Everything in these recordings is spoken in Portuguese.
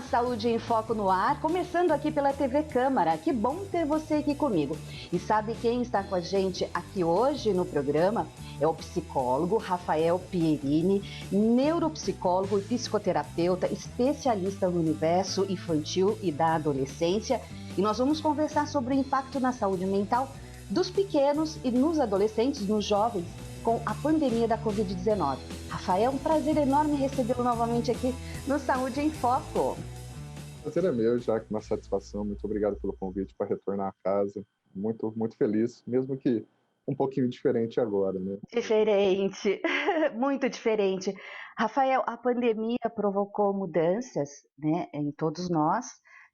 Saúde em Foco no ar, começando aqui pela TV Câmara. Que bom ter você aqui comigo. E sabe quem está com a gente aqui hoje no programa? É o psicólogo Rafael Pierini, neuropsicólogo e psicoterapeuta, especialista no universo infantil e da adolescência. E nós vamos conversar sobre o impacto na saúde mental dos pequenos e nos adolescentes, nos jovens, com a pandemia da Covid-19. Rafael, um prazer enorme recebê-lo novamente aqui no Saúde em Foco. O prazer é meu, Jaque, uma satisfação. Muito obrigado pelo convite para retornar à casa. Muito feliz, mesmo que um pouquinho diferente agora, né? Diferente, muito diferente. Rafael, a pandemia provocou mudanças, né, em todos nós,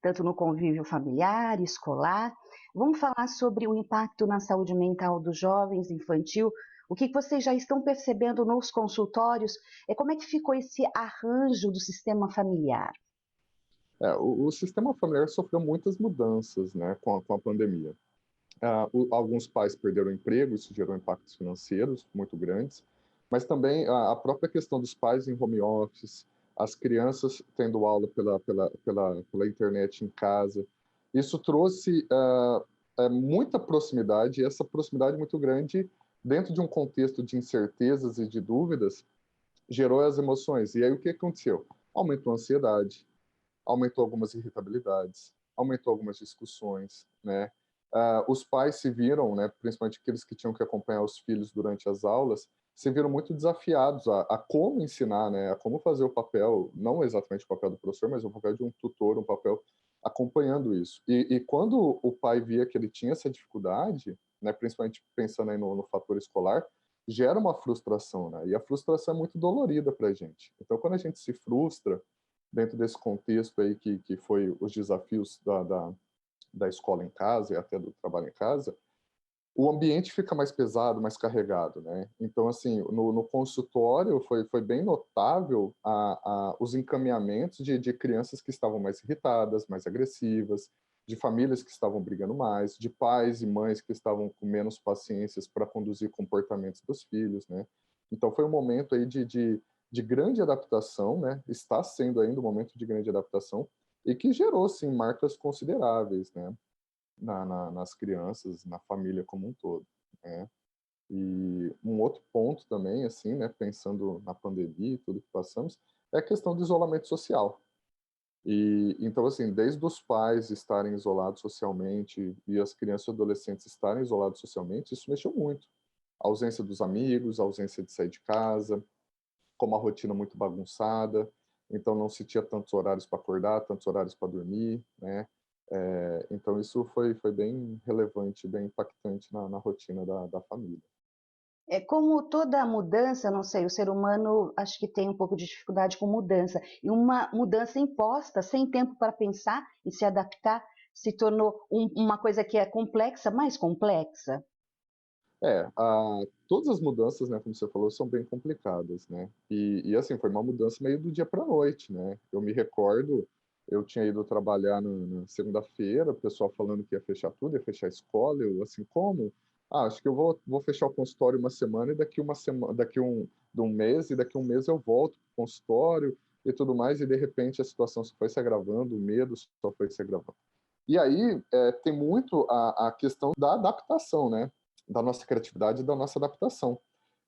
tanto no convívio familiar, escolar. Vamos falar sobre o impacto na saúde mental dos jovens, infantil. O que vocês já estão percebendo nos consultórios? Como é que ficou esse arranjo do sistema familiar? O sistema familiar sofreu muitas mudanças, né, com a pandemia. Alguns pais perderam o emprego, isso gerou impactos financeiros muito grandes, mas também a própria questão dos pais em home office, as crianças tendo aula pela internet em casa. Isso trouxe muita proximidade, e essa proximidade muito grande, dentro de um contexto de incertezas e de dúvidas, gerou as emoções. E aí o que aconteceu? Aumentou a ansiedade, aumentou algumas irritabilidades, aumentou algumas discussões, né? Os pais se viram, né, principalmente aqueles que tinham que acompanhar os filhos durante as aulas, se viram muito desafiados a como ensinar, né, a como fazer o papel, não exatamente o papel do professor, mas o papel de um tutor, um papel acompanhando isso. E quando o pai via que ele tinha essa dificuldade, né, principalmente pensando aí no fator escolar, gera uma frustração, né? E a frustração é muito dolorida para a gente. Então, quando a gente se frustra dentro desse contexto aí que foi os desafios da escola em casa e até do trabalho em casa, o ambiente fica mais pesado, mais carregado, né? Então, assim, no consultório foi bem notável os encaminhamentos de crianças que estavam mais irritadas, mais agressivas, de famílias que estavam brigando mais, de pais e mães que estavam com menos paciências para conduzir comportamentos dos filhos, né? Então, foi um momento aí de grande adaptação, né? Está sendo ainda um momento de grande adaptação e que gerou, sim, marcas consideráveis, né? Nas crianças, na família como um todo, né? E um outro ponto também, assim, né, pensando na pandemia e tudo que passamos, é a questão do isolamento social. E então, assim, desde os pais estarem isolados socialmente e as crianças e adolescentes estarem isolados socialmente, isso mexeu muito. A ausência dos amigos, a ausência de sair de casa, como a rotina muito bagunçada, então não se tinha tantos horários para acordar, tantos horários para dormir, né? Então isso foi bem relevante, bem impactante na rotina da família. Como toda mudança, não sei, o ser humano acho que tem um pouco de dificuldade com mudança. E uma mudança imposta, sem tempo para pensar e se adaptar, se tornou uma coisa que é complexa, mais complexa. Todas as mudanças, né, como você falou, são bem complicadas, né? E assim, foi uma mudança meio do dia para a noite, né? Eu me recordo, eu tinha ido trabalhar na segunda-feira, o pessoal falando que ia fechar tudo, ia fechar a escola, eu assim, como? Acho que eu vou fechar o consultório uma semana e daqui uma semana, de um mês, e daqui um mês eu volto para o consultório e tudo mais, e de repente a situação só foi se agravando, o medo só foi se agravando. E aí tem muito a questão da adaptação, né? Da nossa criatividade e da nossa adaptação.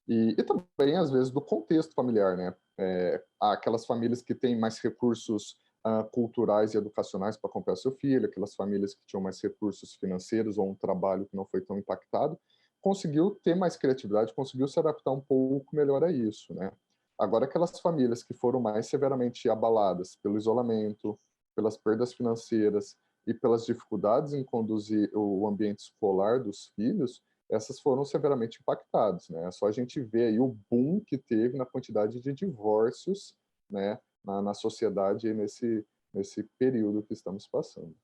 E também, às vezes, do contexto familiar, né? Aquelas famílias que têm mais recursos culturais e educacionais para acompanhar seu filho, aquelas famílias que tinham mais recursos financeiros ou um trabalho que não foi tão impactado, conseguiu ter mais criatividade, conseguiu se adaptar um pouco melhor a isso, né? Agora, aquelas famílias que foram mais severamente abaladas pelo isolamento, pelas perdas financeiras e pelas dificuldades em conduzir o ambiente escolar dos filhos, essas foram severamente impactadas, né? É só a gente ver aí o boom que teve na quantidade de divórcios, né, na sociedade nesse período que estamos passando.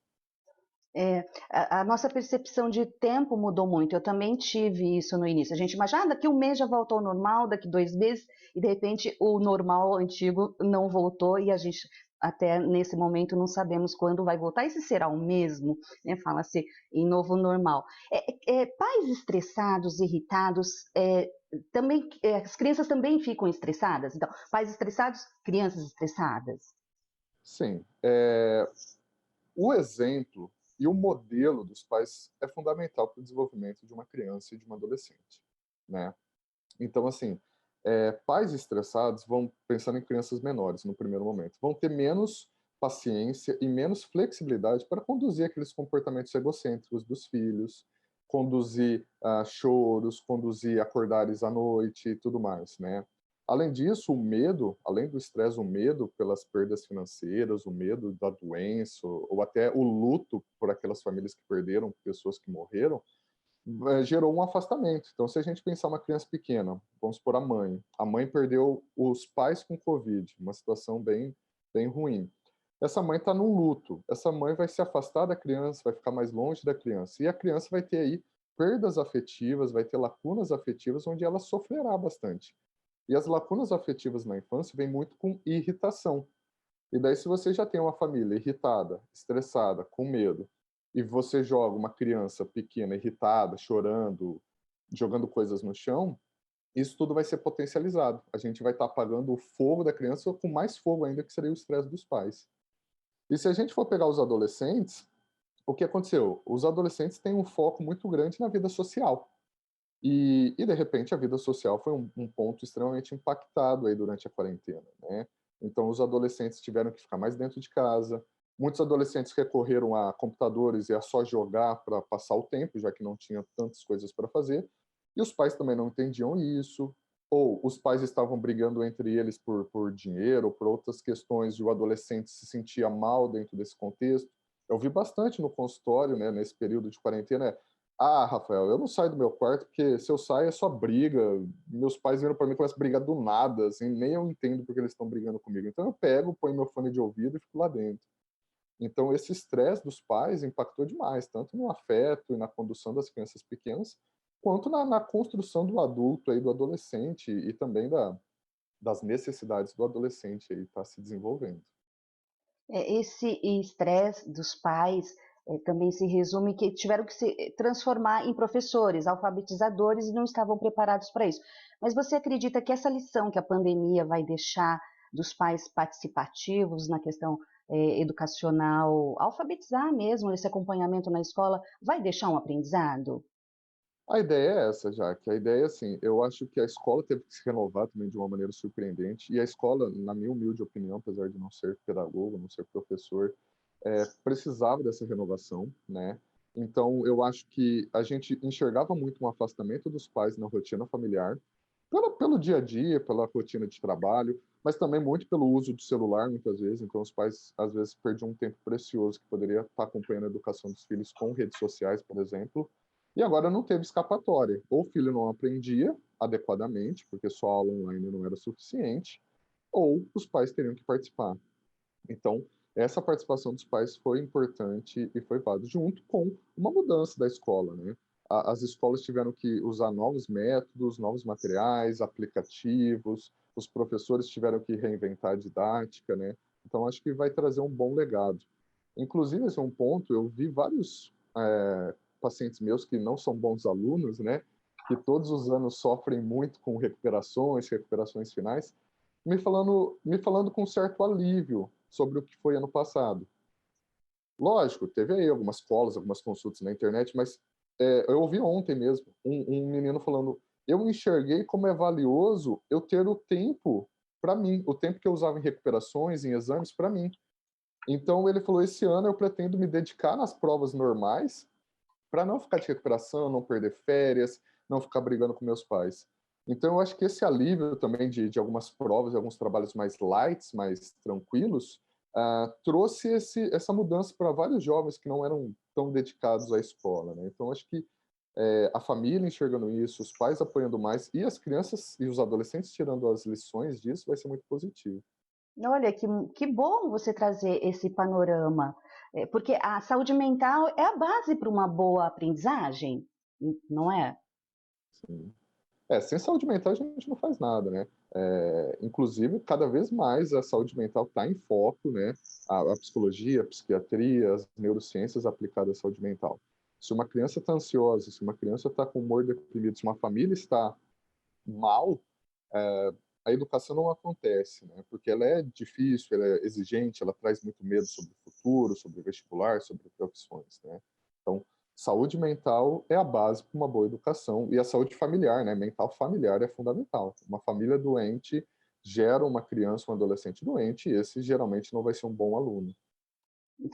A nossa percepção de tempo mudou muito. Eu também tive isso no início. A gente imagina, daqui um mês já voltou ao normal, daqui 2 meses, e de repente o normal antigo não voltou e a gente até nesse momento não sabemos quando vai voltar e se será o mesmo, né? Fala-se em novo normal. Pais estressados, irritados, também as crianças também ficam estressadas. Então, pais estressados, crianças estressadas. Sim. O exemplo e o modelo dos pais é fundamental para o desenvolvimento de uma criança e de uma adolescente, né? Então, assim, pais estressados vão, pensando em crianças menores no primeiro momento, vão ter menos paciência e menos flexibilidade para conduzir aqueles comportamentos egocêntricos dos filhos, conduzir choros, conduzir acordares à noite e tudo mais, né? Além disso, o medo, além do estresse, o medo pelas perdas financeiras, o medo da doença, ou até o luto por aquelas famílias que perderam pessoas que morreram, gerou um afastamento. Então, se a gente pensar uma criança pequena, vamos supor a mãe perdeu os pais com Covid, uma situação bem, bem ruim. Essa mãe está num luto, essa mãe vai se afastar da criança, vai ficar mais longe da criança, e a criança vai ter aí perdas afetivas, vai ter lacunas afetivas, onde ela sofrerá bastante. E as lacunas afetivas na infância vêm muito com irritação. E daí, se você já tem uma família irritada, estressada, com medo, e você joga uma criança pequena, irritada, chorando, jogando coisas no chão, isso tudo vai ser potencializado. A gente vai estar apagando o fogo da criança com mais fogo ainda, que seria o estresse dos pais. E se a gente for pegar os adolescentes, o que aconteceu? Os adolescentes têm um foco muito grande na vida social. De repente, a vida social foi um ponto extremamente impactado aí durante a quarentena, né? Então, os adolescentes tiveram que ficar mais dentro de casa. Muitos adolescentes recorreram a computadores e a só jogar para passar o tempo, já que não tinha tantas coisas para fazer. E os pais também não entendiam isso. Ou os pais estavam brigando entre eles por dinheiro ou por outras questões, e o adolescente se sentia mal dentro desse contexto. Eu vi bastante no consultório, né, nesse período de quarentena. Rafael, eu não saio do meu quarto porque se eu saio é só briga. Meus pais viram para mim e começam a brigar do nada, assim, nem eu entendo porque eles estão brigando comigo. Então eu pego, ponho meu fone de ouvido e fico lá dentro. Então esse estresse dos pais impactou demais, tanto no afeto e na condução das crianças pequenas, quanto na construção do adulto aí, do adolescente e também das necessidades do adolescente aí estar se desenvolvendo. Esse estresse dos pais também se resume que tiveram que se transformar em professores, alfabetizadores e não estavam preparados para isso. Mas você acredita que essa lição que a pandemia vai deixar dos pais participativos na questão educacional, alfabetizar mesmo, esse acompanhamento na escola, vai deixar um aprendizado? A ideia é essa, já que a ideia é assim, eu acho que a escola teve que se renovar também de uma maneira surpreendente, e a escola, na minha humilde opinião, apesar de não ser pedagogo, não ser professor, precisava dessa renovação, né? Então, eu acho que a gente enxergava muito um afastamento dos pais na rotina familiar, pelo dia a dia, pela rotina de trabalho, mas também muito pelo uso do celular, muitas vezes. Então, os pais, às vezes, perdiam um tempo precioso que poderia estar acompanhando a educação dos filhos com redes sociais, por exemplo, e agora não teve escapatória. Ou o filho não aprendia adequadamente, porque só aula online não era suficiente, ou os pais teriam que participar. Então, essa participação dos pais foi importante e foi válida, junto com uma mudança da escola, né? As escolas tiveram que usar novos métodos, novos materiais, aplicativos, os professores tiveram que reinventar a didática, né? Então, acho que vai trazer um bom legado. Inclusive, esse é um ponto, eu vi vários pacientes meus que não são bons alunos, né? Que todos os anos sofrem muito com recuperações finais, me falando com certo alívio sobre o que foi ano passado. Lógico, teve aí algumas colas, algumas consultas na internet, mas eu ouvi ontem mesmo um menino falando: eu enxerguei como é valioso eu ter o tempo para mim, o tempo que eu usava em recuperações, em exames, para mim. Então ele falou: esse ano eu pretendo me dedicar nas provas normais para não ficar de recuperação, não perder férias, não ficar brigando com meus pais. Então, eu acho que esse alívio também de algumas provas, de alguns trabalhos mais light, mais tranquilos, trouxe essa mudança para vários jovens que não eram tão dedicados à escola, né? Então, acho que a família enxergando isso, os pais apoiando mais e as crianças e os adolescentes tirando as lições disso vai ser muito positivo. Olha, que bom você trazer esse panorama, porque a saúde mental é a base para uma boa aprendizagem, não é? Sim. Sem saúde mental a gente não faz nada, né? Inclusive, cada vez mais a saúde mental está em foco, né? A psicologia, a psiquiatria, as neurociências aplicadas à saúde mental. Se uma criança está ansiosa, se uma criança está com humor deprimido, se uma família está mal, a educação não acontece, né? Porque ela é difícil, ela é exigente, ela traz muito medo sobre o futuro, sobre o vestibular, sobre profissões, né? Então, saúde mental é a base para uma boa educação, e a saúde familiar, né? Mental familiar é fundamental. Uma família doente gera uma criança, um adolescente doente, e esse geralmente não vai ser um bom aluno.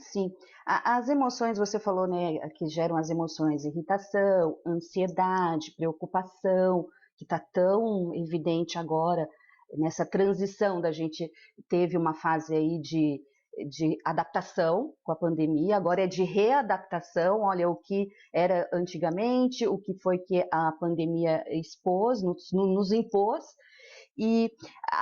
Sim. As emoções, você falou, né, que geram as emoções, irritação, ansiedade, preocupação, que está tão evidente agora, nessa transição da gente teve uma fase aí de adaptação com a pandemia, agora é de readaptação, olha o que era antigamente, o que foi que a pandemia expôs, nos impôs, e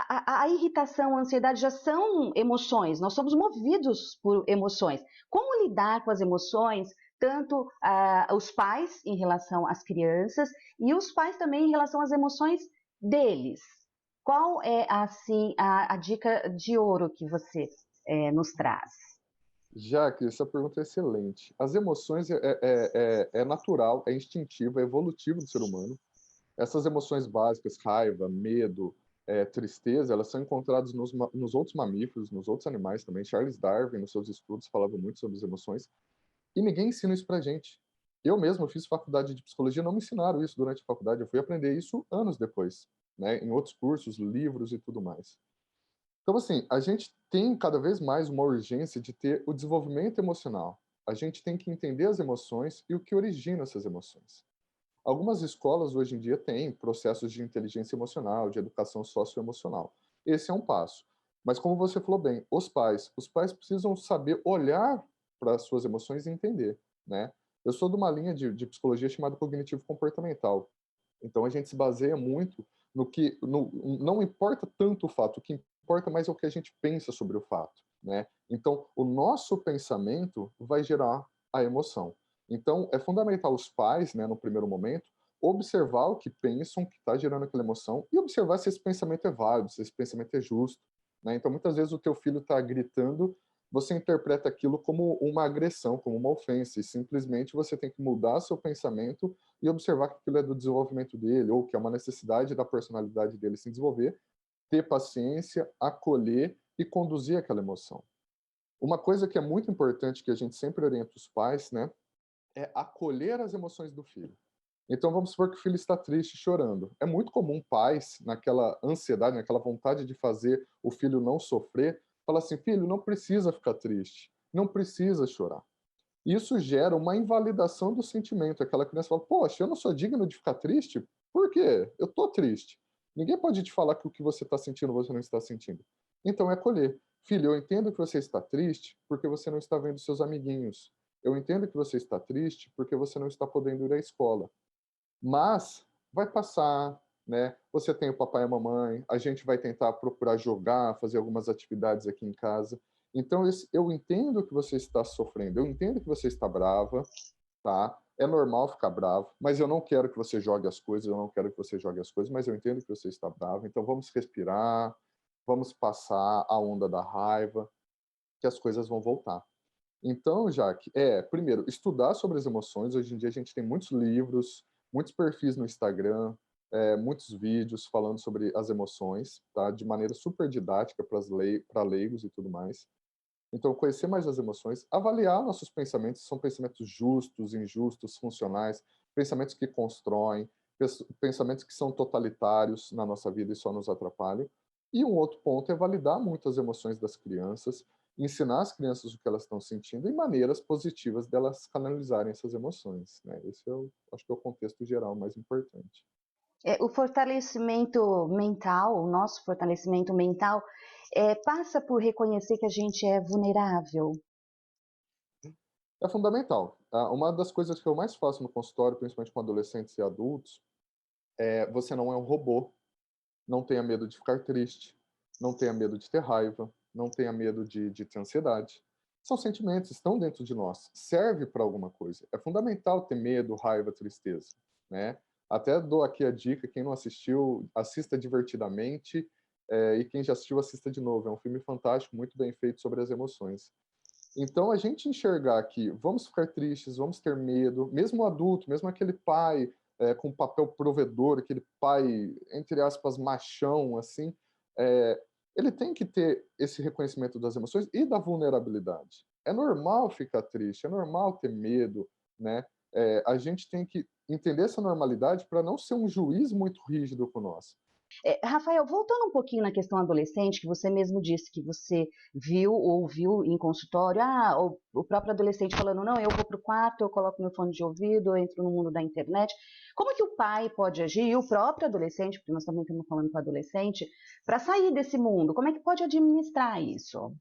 a irritação, a ansiedade já são emoções, nós somos movidos por emoções. Como lidar com as emoções, tanto os pais em relação às crianças e os pais também em relação às emoções deles? Qual é, assim, a dica de ouro que você nos traz? Jaque, essa pergunta é excelente. As emoções é natural, é instintivo, é evolutivo do ser humano. Essas emoções básicas, raiva, medo, tristeza, elas são encontradas nos outros mamíferos, nos outros animais também. Charles Darwin, nos seus estudos, falava muito sobre as emoções. E ninguém ensina isso pra gente. Eu mesmo fiz faculdade de psicologia, não me ensinaram isso durante a faculdade. Eu fui aprender isso anos depois, né, em outros cursos, livros e tudo mais. Então, assim, a gente tem cada vez mais uma urgência de ter o desenvolvimento emocional. A gente tem que entender as emoções e o que origina essas emoções. Algumas escolas hoje em dia têm processos de inteligência emocional, de educação socioemocional. Esse é um passo. Mas como você falou bem, os pais precisam saber olhar para as suas emoções e entender, né? Eu sou de uma linha de psicologia chamada cognitivo comportamental. Então a gente se baseia muito no que não importa tanto o fato, o que importa mais é o que a gente pensa sobre o fato, né? Então o nosso pensamento vai gerar a emoção. Então é fundamental os pais, né, no primeiro momento, observar o que pensam que está gerando aquela emoção e observar se esse pensamento é válido, se esse pensamento é justo, né? Então muitas vezes o teu filho está gritando, você interpreta aquilo como uma agressão, como uma ofensa, e simplesmente você tem que mudar seu pensamento e observar que aquilo é do desenvolvimento dele, ou que é uma necessidade da personalidade dele se desenvolver, ter paciência, acolher e conduzir aquela emoção. Uma coisa que é muito importante, que a gente sempre orienta os pais, né, é acolher as emoções do filho. Então vamos supor que o filho está triste, chorando. É muito comum pais, naquela ansiedade, naquela vontade de fazer o filho não sofrer, falar assim: filho, não precisa ficar triste, não precisa chorar. Isso gera uma invalidação do sentimento. Aquela criança fala: poxa, eu não sou digno de ficar triste? Por quê? Eu estou triste. Ninguém pode te falar que o que você está sentindo, você não está sentindo. Então é acolher. Filho, eu entendo que você está triste porque você não está vendo seus amiguinhos. Eu entendo que você está triste porque você não está podendo ir à escola. Mas vai passar, né? Você tem o papai e a mamãe, a gente vai tentar procurar jogar, fazer algumas atividades aqui em casa. Então, eu entendo que você está sofrendo, eu entendo que você está brava, tá? É normal ficar bravo, mas eu não quero que você jogue as coisas, eu não quero que você jogue as coisas, mas eu entendo que você está bravo. Então, vamos respirar, vamos passar a onda da raiva, que as coisas vão voltar. Então, Jaque, primeiro, estudar sobre as emoções. Hoje em dia a gente tem muitos livros, muitos perfis no Instagram, muitos vídeos falando sobre as emoções, tá? De maneira super didática para leigos e tudo mais. Então, conhecer mais as emoções, avaliar nossos pensamentos, são pensamentos justos, injustos, funcionais, pensamentos que constroem, pensamentos que são totalitários na nossa vida e só nos atrapalham. E um outro ponto é validar muito as emoções das crianças, ensinar as crianças o que elas estão sentindo e maneiras positivas delas canalizarem essas emoções, né? Esse acho que é o contexto geral mais importante. O fortalecimento mental, o nosso fortalecimento mental, passa por reconhecer que a gente é vulnerável. É fundamental, tá? Uma das coisas que eu mais faço no consultório, principalmente com adolescentes e adultos, você não é um robô. Não tenha medo de ficar triste, não tenha medo de ter raiva, não tenha medo de ter ansiedade. São sentimentos, estão dentro de nós, serve para alguma coisa. É fundamental ter medo, raiva, tristeza, né? Até dou aqui a dica, quem não assistiu, assista divertidamente, e quem já assistiu, assista de novo. É um filme fantástico, muito bem feito sobre as emoções. Então, a gente enxergar que vamos ficar tristes, vamos ter medo, mesmo o adulto, mesmo aquele pai com um papel provedor, aquele pai, entre aspas, machão, assim, ele tem que ter esse reconhecimento das emoções e da vulnerabilidade. É normal ficar triste, é normal ter medo, né? A gente tem que entender essa normalidade para não ser um juiz muito rígido com nós. Rafael, voltando um pouquinho na questão adolescente, que você mesmo disse que você viu ou ouviu em consultório, o próprio adolescente falando, não, eu vou para o quarto, eu coloco meu fone de ouvido, eu entro no mundo da internet. Como que o pai pode agir, e o próprio adolescente, porque nós também estamos falando com o adolescente, para sair desse mundo? Como é que pode administrar isso?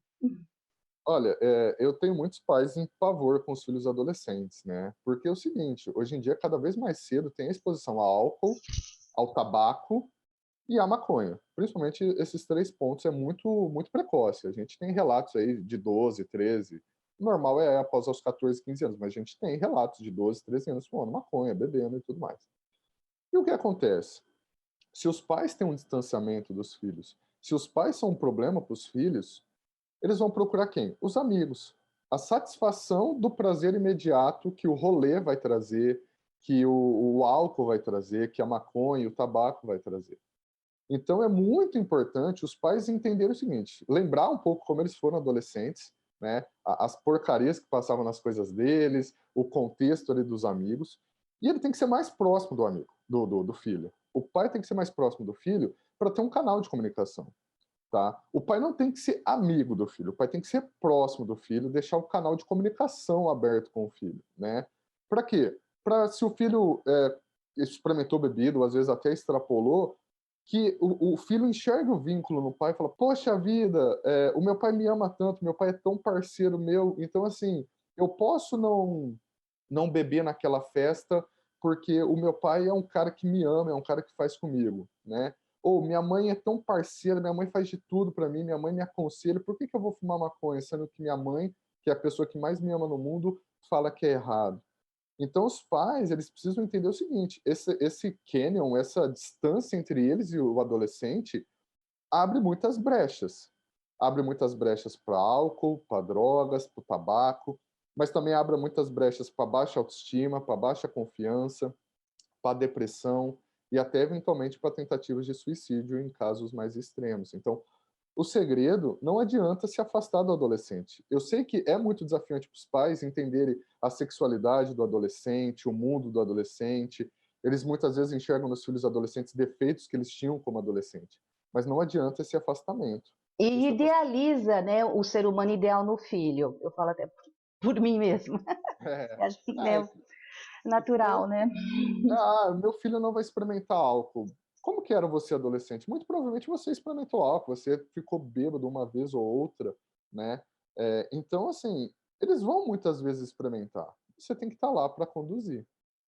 Olha, eu tenho muitos pais em pavor com os filhos adolescentes, né? Porque é o seguinte, hoje em dia, cada vez mais cedo, tem a exposição ao álcool, ao tabaco e à maconha. Principalmente esses 3 pontos é muito, muito precoce. A gente tem relatos aí de 12, 13. O normal é após os 14, 15 anos, mas a gente tem relatos de 12, 13 anos fumando maconha, bebendo e tudo mais. E o que acontece? Se os pais têm um distanciamento dos filhos, se os pais são um problema para os filhos, eles vão procurar quem? Os amigos. A satisfação do prazer imediato que o rolê vai trazer, que o álcool vai trazer, que a maconha e o tabaco vai trazer. Então é muito importante os pais entenderem o seguinte, lembrar um pouco como eles foram adolescentes, né? As porcarias que passavam nas coisas deles, o contexto ali dos amigos, e ele tem que ser mais próximo do amigo, do filho. O pai tem que ser mais próximo do filho para ter um canal de comunicação. Tá? O pai não tem que ser amigo do filho, o pai tem que ser próximo do filho, deixar o canal de comunicação aberto com o filho, né? Para quê? Para se o filho experimentou bebida, ou às vezes até extrapolou, que o filho enxerga o vínculo no pai e fala, poxa vida, o meu pai me ama tanto, meu pai é tão parceiro meu, então assim, eu posso não beber naquela festa porque o meu pai é um cara que me ama, é um cara que faz comigo, né? Ou minha mãe é tão parceira, minha mãe faz de tudo para mim, minha mãe me aconselha, por que eu vou fumar maconha, sendo que minha mãe, que é a pessoa que mais me ama no mundo, fala que é errado? Então os pais, eles precisam entender o seguinte, esse canyon, essa distância entre eles e o adolescente, abre muitas brechas. Abre muitas brechas para álcool, para drogas, para o tabaco, mas também abre muitas brechas para baixa autoestima, para baixa confiança, para depressão e até eventualmente para tentativas de suicídio em casos mais extremos. Então, o segredo, não adianta se afastar do adolescente. Eu sei que é muito desafiante para os pais entenderem a sexualidade do adolescente, o mundo do adolescente. Eles muitas vezes enxergam nos filhos adolescentes defeitos que eles tinham como adolescente. Mas não adianta esse afastamento. E idealiza, né, o ser humano ideal no filho. Eu falo até por mim mesma. É, Acho que é natural, né? meu filho não vai experimentar álcool. Como que era você adolescente? Muito provavelmente você experimentou álcool, você ficou bêbado uma vez ou outra, né? Então, assim, eles vão muitas vezes experimentar. Você tem que estar lá para conduzir,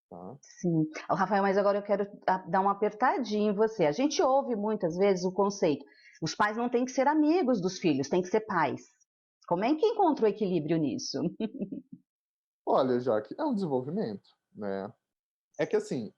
tá? Sim. Rafael, mas agora eu quero dar uma apertadinha em você. A gente ouve muitas vezes o conceito: os pais não têm que ser amigos dos filhos, têm que ser pais. Como é que encontra o equilíbrio nisso? Olha, Jaque, é um desenvolvimento, né? É que assim,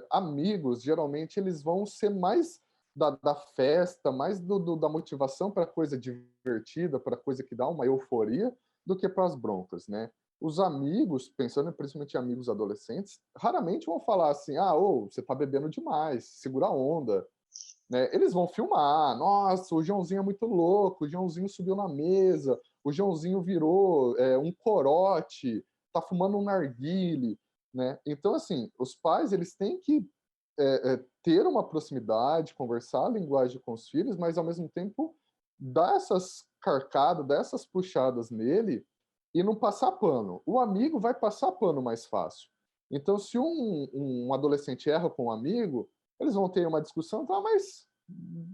amigos, geralmente, eles vão ser mais da festa, mais da motivação para coisa divertida, para coisa que dá uma euforia, do que para as broncas, né? Os amigos, pensando principalmente em amigos adolescentes, raramente vão falar assim, você tá bebendo demais, segura a onda, né? Eles vão filmar, nossa, o Joãozinho é muito louco, o Joãozinho subiu na mesa, o Joãozinho virou um corote, tá fumando um narguile, né? Então, assim, os pais, eles têm que ter uma proximidade, conversar a linguagem com os filhos, mas, ao mesmo tempo, dar essas carcadas, dar essas puxadas nele e não passar pano. O amigo vai passar pano mais fácil. Então, se um adolescente erra com um amigo, eles vão ter uma discussão, tá, mas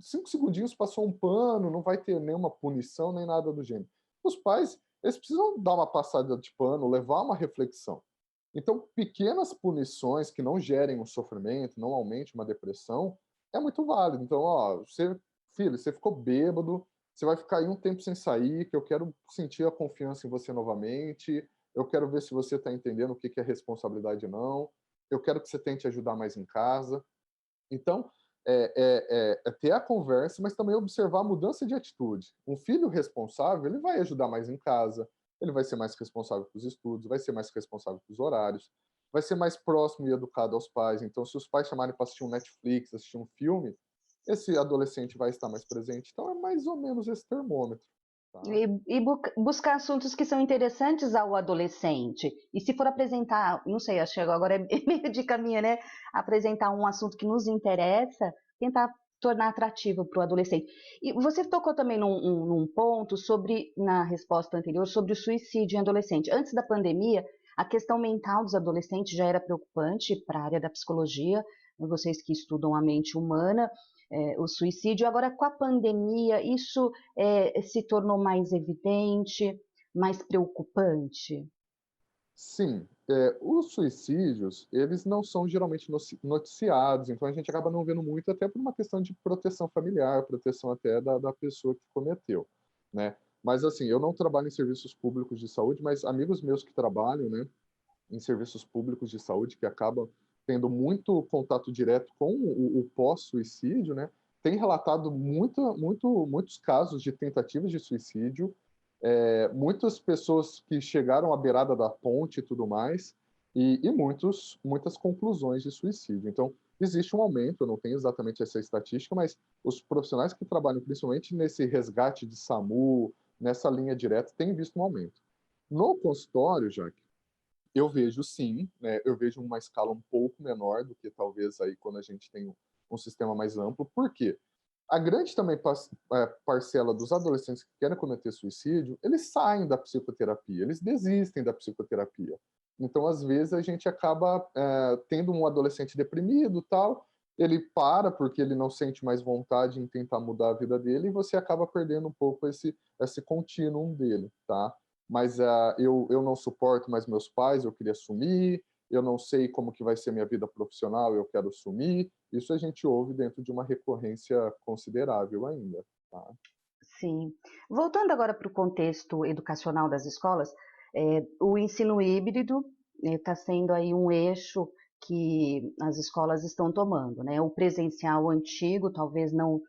5 segundinhos passou um pano, não vai ter nenhuma punição, nem nada do gênero. Os pais, eles precisam dar uma passada de pano, levar uma reflexão. Então, pequenas punições que não gerem um sofrimento, não aumente uma depressão, é muito válido. Então, filho, você ficou bêbado, você vai ficar aí um tempo sem sair, que eu quero sentir a confiança em você novamente, eu quero ver se você está entendendo o que é responsabilidade ou não, eu quero que você tente ajudar mais em casa. Então, ter a conversa, mas também observar a mudança de atitude. Um filho responsável, ele vai ajudar mais em casa, ele vai ser mais responsável com os estudos, vai ser mais responsável com os horários. vai ser mais próximo e educado aos pais. Então, se os pais chamarem para assistir um Netflix, assistir um filme, esse adolescente vai estar mais presente. Então, é mais ou menos esse termômetro, tá? Buscar assuntos que são interessantes ao adolescente. E se for apresentar, não sei, acho que agora é meio dica minha, né? Apresentar um assunto que nos interessa, tentar tornar atrativo para o adolescente. E você tocou também num ponto sobre, na resposta anterior, sobre o suicídio em adolescente. Antes da pandemia, a questão mental dos adolescentes já era preocupante para a área da psicologia, vocês que estudam a mente humana, o suicídio. Agora, com a pandemia, isso se tornou mais evidente, mais preocupante? Sim, os suicídios, eles não são geralmente noticiados, então a gente acaba não vendo muito, até por uma questão de proteção familiar, proteção até da pessoa que cometeu, né? Mas assim, eu não trabalho em serviços públicos de saúde, mas amigos meus que trabalham, né, em serviços públicos de saúde, que acabam tendo muito contato direto com o pós-suicídio, né, têm relatado muitos casos de tentativas de suicídio, muitas pessoas que chegaram à beirada da ponte e tudo mais, e muitas conclusões de suicídio. Então, existe um aumento, eu não tenho exatamente essa estatística, mas os profissionais que trabalham principalmente nesse resgate de SAMU, nessa linha direta, têm visto um aumento. No consultório, Jaque, eu vejo sim, né, eu vejo uma escala um pouco menor do que talvez aí quando a gente tem um sistema mais amplo. Por quê? A grande também parcela dos adolescentes que querem cometer suicídio, eles saem da psicoterapia, eles desistem da psicoterapia. Então, às vezes, a gente acaba tendo um adolescente deprimido, tal, ele para porque ele não sente mais vontade em tentar mudar a vida dele e você acaba perdendo um pouco esse contínuo dele, tá? Mas eu não suporto mais meus pais, eu queria sumir, eu não sei como que vai ser minha vida profissional, eu quero sumir. Isso a gente ouve dentro de uma recorrência considerável ainda, tá? Sim. Voltando agora para o contexto educacional das escolas, o ensino híbrido está sendo aí um eixo que as escolas estão tomando, né? O presencial antigo talvez não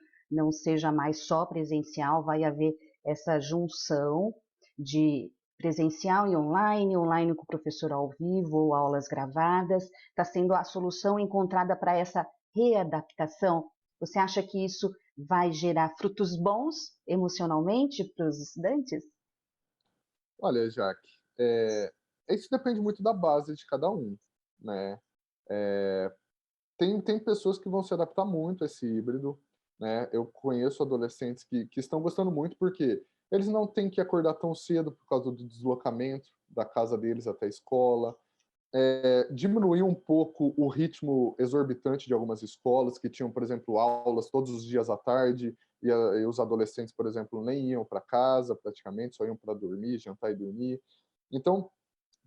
seja mais só presencial, vai haver essa junção de presencial e online, online com o professor ao vivo ou aulas gravadas, está sendo a solução encontrada para essa readaptação. Você acha que isso vai gerar frutos bons emocionalmente para os estudantes? Olha, Jaque, isso depende muito da base de cada um, né? Tem pessoas que vão se adaptar muito a esse híbrido, né? Eu conheço adolescentes que estão gostando muito porque eles não têm que acordar tão cedo por causa do deslocamento da casa deles até a escola, diminuir um pouco o ritmo exorbitante de algumas escolas que tinham, por exemplo, aulas todos os dias à tarde e os adolescentes, por exemplo, nem iam para casa praticamente, só iam para dormir, jantar e dormir. Então,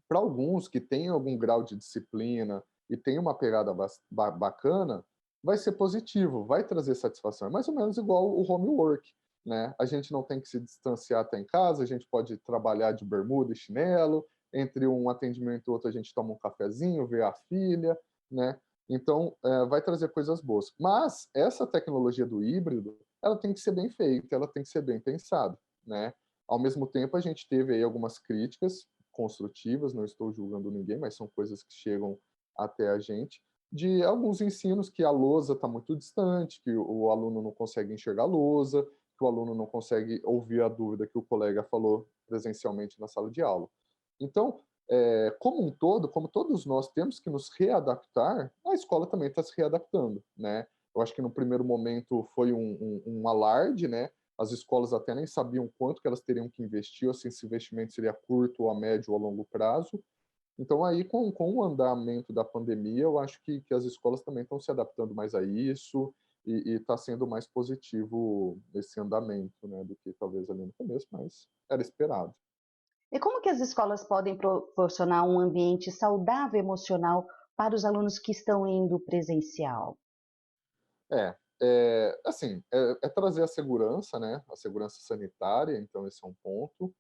para alguns que têm algum grau de disciplina e tem uma pegada bacana, vai ser positivo, vai trazer satisfação. É mais ou menos igual o homework, né? A gente não tem que se distanciar até em casa, a gente pode trabalhar de bermuda e chinelo, entre um atendimento e outro a gente toma um cafezinho, vê a filha, né? Então, vai trazer coisas boas. Mas essa tecnologia do híbrido, ela tem que ser bem feita, ela tem que ser bem pensada, né? Ao mesmo tempo, a gente teve aí algumas críticas construtivas, não estou julgando ninguém, mas são coisas que chegam até a gente, de alguns ensinos que a lousa está muito distante, que o aluno não consegue enxergar a lousa, que o aluno não consegue ouvir a dúvida que o colega falou presencialmente na sala de aula. Então, como um todo, como todos nós temos que nos readaptar, a escola também está se readaptando, né? Eu acho que no primeiro momento foi um alarde, né? As escolas até nem sabiam quanto que elas teriam que investir, ou se esse investimento seria curto, ou a médio ou a longo prazo. Então, aí, com o andamento da pandemia, eu acho que as escolas também estão se adaptando mais a isso e está sendo mais positivo esse andamento, né, do que talvez ali no começo, mas era esperado. E como que as escolas podem proporcionar um ambiente saudável emocional para os alunos que estão indo presencial? Assim, é trazer a segurança, né, a segurança sanitária, então esse é um ponto,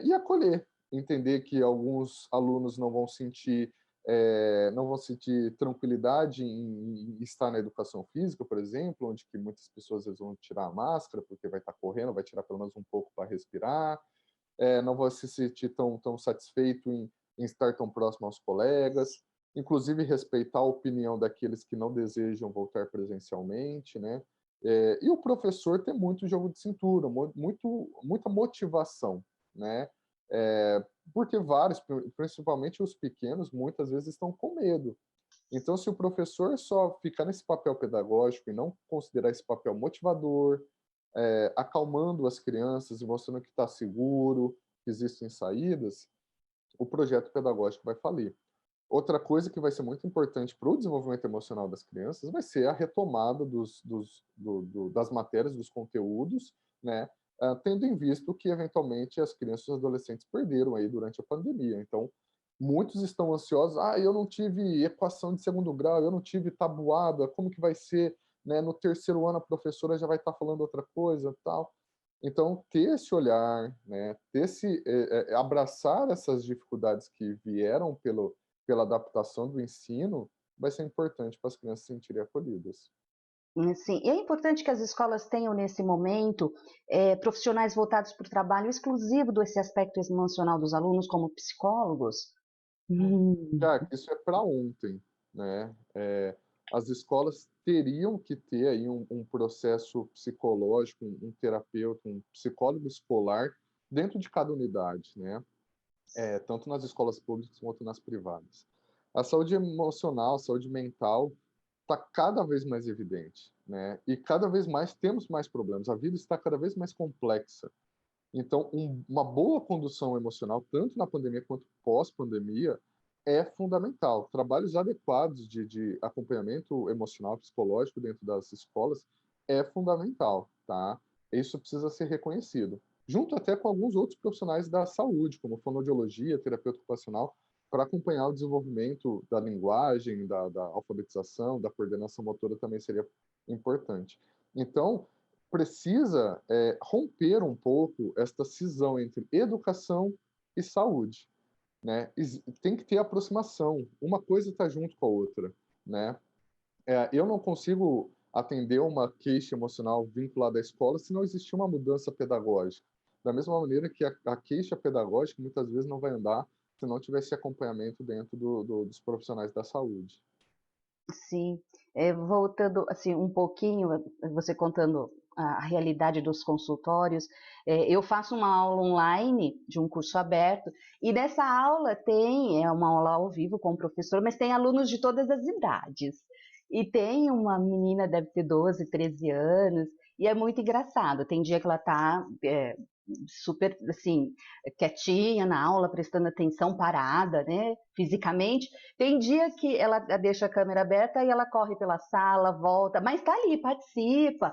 e acolher, entender que alguns alunos não vão sentir tranquilidade em estar na educação física, por exemplo, onde que muitas pessoas às vezes vão tirar a máscara, porque vai estar correndo, vai tirar pelo menos um pouco para respirar, não vão se sentir tão satisfeito em estar tão próximo aos colegas. inclusive respeitar a opinião daqueles que não desejam voltar presencialmente, né? E o professor ter muito jogo de cintura, muita motivação, né? Porque vários, principalmente os pequenos, muitas vezes estão com medo. Então, se o professor só ficar nesse papel pedagógico e não considerar esse papel motivador, acalmando as crianças e mostrando que está seguro, que existem saídas, o projeto pedagógico vai falir. Outra coisa que vai ser muito importante para o desenvolvimento emocional das crianças vai ser a retomada das matérias, dos conteúdos, né, tendo em vista que, eventualmente, as crianças e os adolescentes perderam aí durante a pandemia. Então, muitos estão ansiosos, eu não tive equação de segundo grau, eu não tive tabuada, como que vai ser, né, no terceiro ano a professora já vai estar falando outra coisa, tal. Então, ter esse olhar, né, abraçar essas dificuldades que vieram pela adaptação do ensino, vai ser importante para as crianças se sentirem acolhidas. Sim, e é importante que as escolas tenham nesse momento profissionais voltados para o trabalho exclusivo desse aspecto emocional dos alunos, como psicólogos. Já que isso é para ontem, né? As escolas teriam que ter aí um processo psicológico, um terapeuta, um psicólogo escolar dentro de cada unidade, né? Tanto nas escolas públicas quanto nas privadas. A saúde emocional, a saúde mental está cada vez mais evidente, né? E cada vez mais temos mais problemas. A vida está cada vez mais complexa. Então, uma boa condução emocional, tanto na pandemia quanto pós-pandemia, é fundamental. Trabalhos adequados de acompanhamento emocional, psicológico dentro das escolas é fundamental, tá? Isso precisa ser reconhecido. Junto até com alguns outros profissionais da saúde, como fonoaudiologia, terapeuta ocupacional, para acompanhar o desenvolvimento da linguagem, da alfabetização, da coordenação motora também seria importante. Então, precisa romper um pouco esta cisão entre educação e saúde, né? Tem que ter aproximação, uma coisa está junto com a outra, né? Eu não consigo atender uma queixa emocional vinculada à escola se não existir uma mudança pedagógica. Da mesma maneira que a queixa pedagógica muitas vezes não vai andar se não tiver esse acompanhamento dentro dos profissionais da saúde. Sim, voltando assim um pouquinho, você contando a realidade dos consultórios, eu faço uma aula online de um curso aberto e nessa aula é uma aula ao vivo com o professor, mas tem alunos de todas as idades. E tem uma menina, deve ter 12, 13 anos, e é muito engraçado. Tem dia que ela está super, assim, quietinha na aula, prestando atenção, parada, né, fisicamente. Tem dia que ela deixa a câmera aberta e ela corre pela sala, volta, mas tá ali, participa,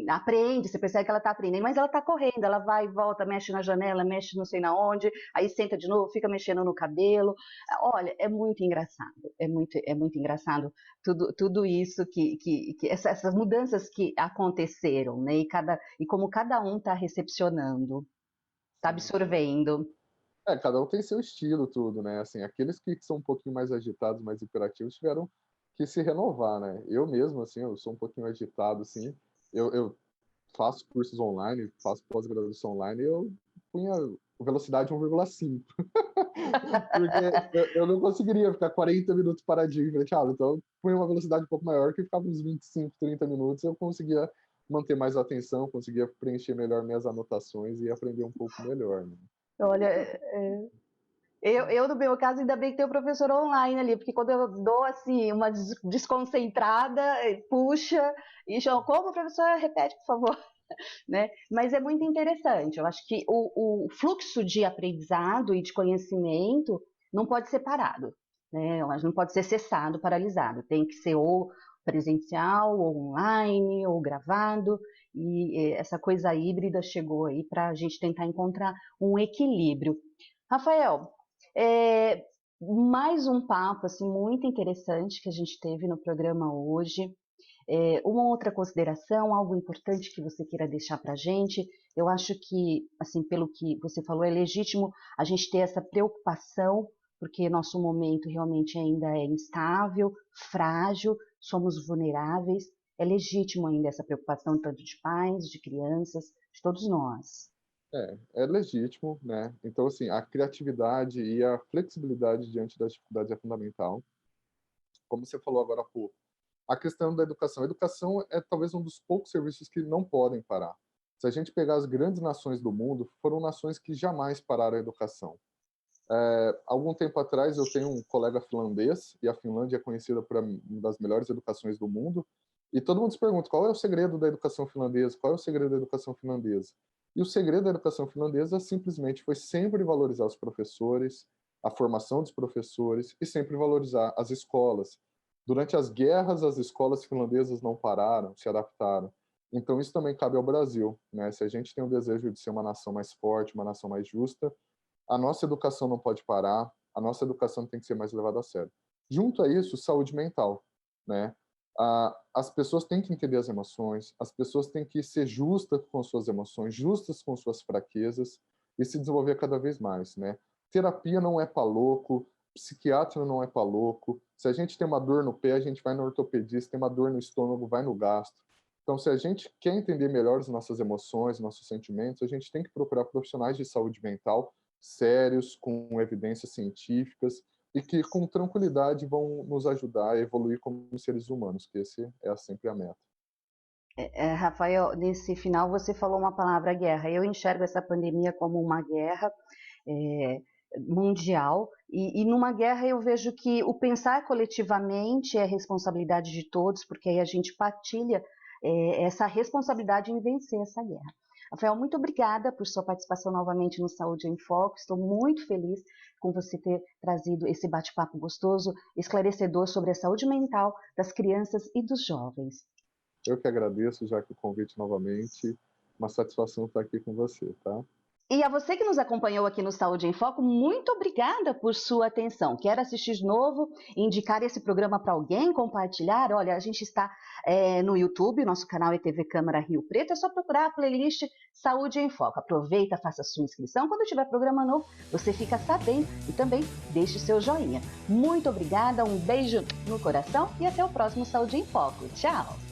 aprende, você percebe que ela tá aprendendo, mas ela tá correndo, ela vai e volta, mexe na janela, mexe não sei na onde, aí senta de novo, fica mexendo no cabelo. Olha, é muito engraçado, é muito engraçado tudo isso essas mudanças que aconteceram, né? E como cada um está recepcionando, está Sim, sim. absorvendo. Cada um tem seu estilo, tudo, né? Assim, aqueles que são um pouquinho mais agitados, mais hiperativos, tiveram que se renovar, né? Eu mesmo, assim, eu sou um pouquinho agitado, assim. Eu faço cursos online, faço pós-graduação online, e eu punha velocidade 1,5. Porque eu não conseguiria ficar 40 minutos paradinho em frente à aula. Então, eu punha uma velocidade um pouco maior, que ficava uns 25, 30 minutos, eu conseguia manter mais atenção, conseguia preencher melhor minhas anotações e aprender um pouco melhor, né? Olha, no meu caso, ainda bem que tem o professor online ali, porque quando eu dou assim uma desconcentrada, puxa, e chama, como professor, repete, por favor. Né? Mas é muito interessante. Eu acho que o fluxo de aprendizado e de conhecimento não pode ser parado, né? Eu acho que não pode ser cessado, paralisado. Tem que ser ou presencial, ou online, ou gravado. E essa coisa híbrida chegou aí para a gente tentar encontrar um equilíbrio. Rafael, mais um papo assim, muito interessante que a gente teve no programa hoje. Uma outra consideração, algo importante que você queira deixar para a gente, eu acho que, assim, pelo que você falou, é legítimo a gente ter essa preocupação, porque nosso momento realmente ainda é instável, frágil, somos vulneráveis, é legítimo ainda essa preocupação tanto de pais, de crianças, de todos nós. É legítimo, né. Então, assim, a criatividade e a flexibilidade diante das dificuldades é fundamental. Como você falou agora há pouco, a questão da educação. A educação é talvez um dos poucos serviços que não podem parar. Se a gente pegar as grandes nações do mundo, foram nações que jamais pararam a educação. Algum tempo atrás, eu tenho um colega finlandês, e a Finlândia é conhecida por uma das melhores educações do mundo, e todo mundo se pergunta qual é o segredo da educação finlandesa, qual é o segredo da educação finlandesa? E o segredo da educação finlandesa simplesmente foi sempre valorizar os professores, a formação dos professores e sempre valorizar as escolas. Durante as guerras, as escolas finlandesas não pararam, se adaptaram. Então isso também cabe ao Brasil, né? Se a gente tem o desejo de ser uma nação mais forte, uma nação mais justa, a nossa educação não pode parar, a nossa educação tem que ser mais levada a sério. Junto a isso, saúde mental, né? As pessoas têm que entender as emoções, as pessoas têm que ser justas com suas emoções, justas com suas fraquezas e se desenvolver cada vez mais, né? Terapia não é para louco, psiquiatra não é para louco. Se a gente tem uma dor no pé, a gente vai no ortopedista, tem uma dor no estômago, vai no gastro. Então, se a gente quer entender melhor as nossas emoções, nossos sentimentos, a gente tem que procurar profissionais de saúde mental sérios, com evidências científicas e que com tranquilidade vão nos ajudar a evoluir como seres humanos, que esse é sempre a meta. Rafael, nesse final você falou uma palavra guerra. Eu enxergo essa pandemia como uma guerra é, mundial e numa guerra eu vejo que o pensar coletivamente é responsabilidade de todos, porque aí a gente partilha essa responsabilidade em vencer essa guerra. Rafael, muito obrigada por sua participação novamente no Saúde em Foco. Estou muito feliz com você ter trazido esse bate-papo gostoso, esclarecedor sobre a saúde mental das crianças e dos jovens. Eu que agradeço, já que o convite novamente. Uma satisfação estar aqui com você, tá? E a você que nos acompanhou aqui no Saúde em Foco, muito obrigada por sua atenção. Quer assistir de novo, indicar esse programa para alguém, compartilhar? Olha, a gente está no YouTube, nosso canal é TV Câmara Rio Preto, é só procurar a playlist Saúde em Foco. Aproveita, faça sua inscrição. Quando tiver programa novo, você fica sabendo e também deixe seu joinha. Muito obrigada, um beijo no coração e até o próximo Saúde em Foco. Tchau!